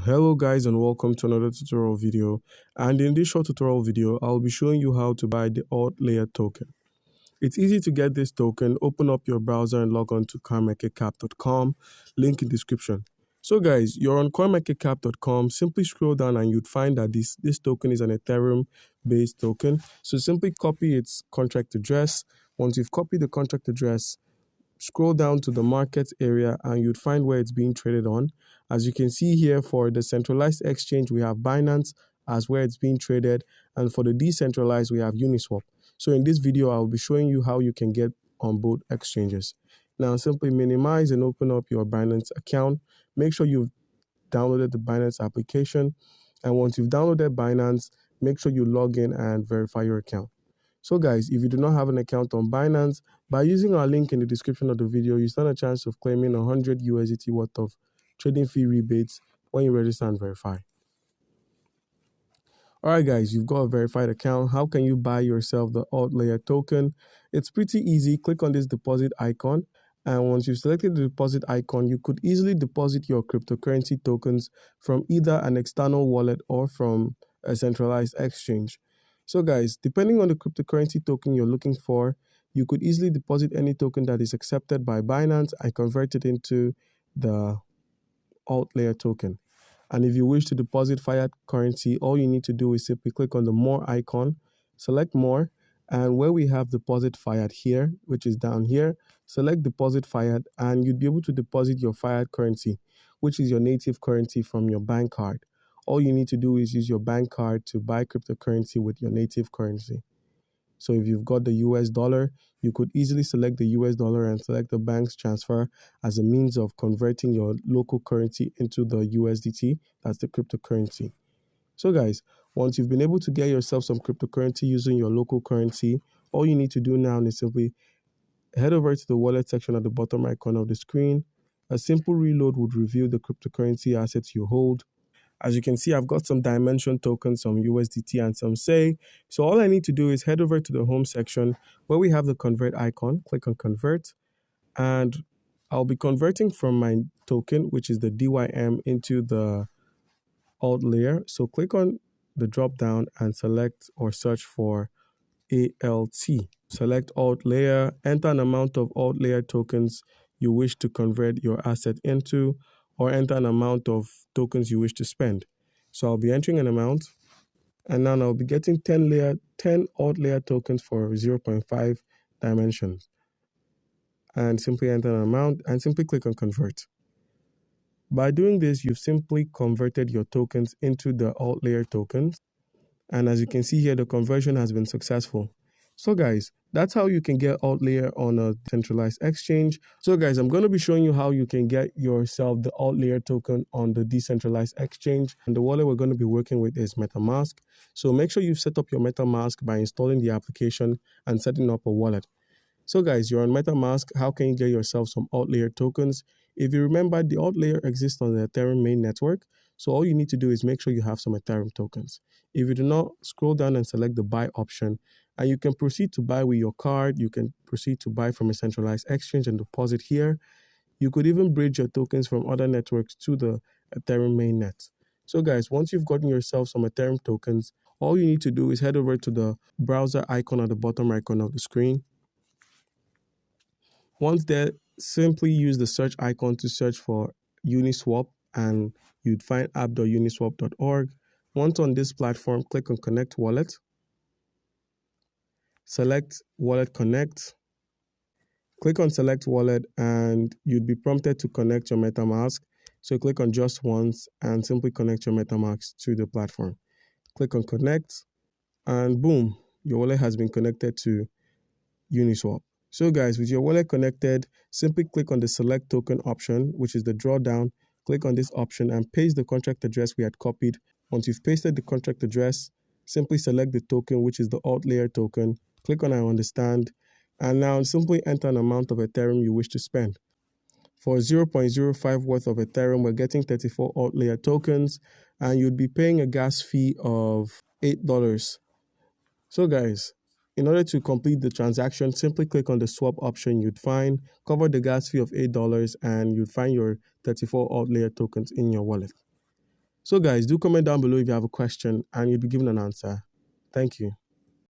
Hello guys, and welcome to another tutorial video. And in this short tutorial video, I'll be showing you how to buy the Altlayer token. It's easy to get this token. Open up your browser and log on to coinmarketcap.com, link in description. So guys, you're on coinmarketcap.com. Simply scroll down and you'd find that this token is an Ethereum based token. So simply copy its contract address. Once you've copied the contract address, scroll down to the markets area and you'd find where it's being traded on. As you can see here, for the centralized exchange, we have Binance as where it's being traded. And for the decentralized, we have Uniswap. So in this video, I'll be showing you how you can get on both exchanges. Now, simply minimize and open up your Binance account. Make sure you've downloaded the Binance application. And once you've downloaded Binance, make sure you log in and verify your account. So guys, if you do not have an account on Binance, by using our link in the description of the video, you stand a chance of claiming 100 USDT worth of trading fee rebates when you register and verify. Alright guys, you've got a verified account. How can you buy yourself the Altlayer token? It's pretty easy. Click on this deposit icon. And once you've selected the deposit icon, you could easily deposit your cryptocurrency tokens from either an external wallet or from a centralized exchange. So guys, depending on the cryptocurrency token you're looking for, you could easily deposit any token that is accepted by Binance and convert it into the Altlayer token. And if you wish to deposit fiat currency, all you need to do is simply click on the More icon, select More, and where we have deposit fiat here, which is down here, select deposit fiat, and you'd be able to deposit your fiat currency, which is your native currency, from your bank card. All you need to do is use your bank card to buy cryptocurrency with your native currency. So if you've got the US dollar, you could easily select the US dollar and select the bank's transfer as a means of converting your local currency into the USDT, that's the cryptocurrency. So guys, once you've been able to get yourself some cryptocurrency using your local currency, all you need to do now is simply head over to the wallet section at the bottom right corner of the screen. A simple reload would reveal the cryptocurrency assets you hold. As you can see, I've got some Dimension tokens, some USDT, and some SAY. So all I need to do is head over to the home section where we have the convert icon. Click on convert, and I'll be converting from my token, which is the DYM, into the Altlayer. So click on the drop down and select or search for ALT. Select Altlayer, enter an amount of Altlayer tokens you wish to convert your asset into, or enter an amount of tokens you wish to spend. So I'll be entering an amount, and now I'll be getting 10 Altlayer tokens for 0.5 dimensions. And simply enter an amount and simply click on convert. By doing this, you've simply converted your tokens into the Altlayer tokens. And as you can see here, the conversion has been successful. So guys, that's how you can get Altlayer on a centralized exchange. So guys, I'm going to be showing you how you can get yourself the Altlayer token on the decentralized exchange. And the wallet we're going to be working with is MetaMask. So make sure you've set up your MetaMask by installing the application and setting up a wallet. So guys, you're on MetaMask. How can you get yourself some Altlayer tokens? If you remember, the Altlayer exists on the Ethereum main network. So all you need to do is make sure you have some Ethereum tokens. If you do not, scroll down and select the buy option, and you can proceed to buy with your card. You can proceed to buy from a centralized exchange and deposit here. You could even bridge your tokens from other networks to the Ethereum mainnet. So guys, once you've gotten yourself some Ethereum tokens, all you need to do is head over to the browser icon at the bottom right corner of the screen. Once there, simply use the search icon to search for Uniswap, and you'd find app.uniswap.org. Once on this platform, click on Connect Wallet. Select Wallet Connect. Click on Select Wallet, and you'd be prompted to connect your MetaMask. So click on Just Once and simply connect your MetaMask to the platform. Click on Connect, and boom, your wallet has been connected to Uniswap. So guys, with your wallet connected, simply click on the Select Token option, which is the drawdown. Click on this option and paste the contract address we had copied. Once you've pasted the contract address, simply select the token, which is the Altlayer token. Click on I understand, and now simply enter an amount of Ethereum you wish to spend. For 0.05 worth of Ethereum, we're getting 34 Altlayer tokens, and you'd be paying a gas fee of $8. So guys, in order to complete the transaction, simply click on the swap option you'd find, cover the gas fee of $8, and you'd find your 34 Altlayer tokens in your wallet. So guys, do comment down below if you have a question and you'll be given an answer. Thank you.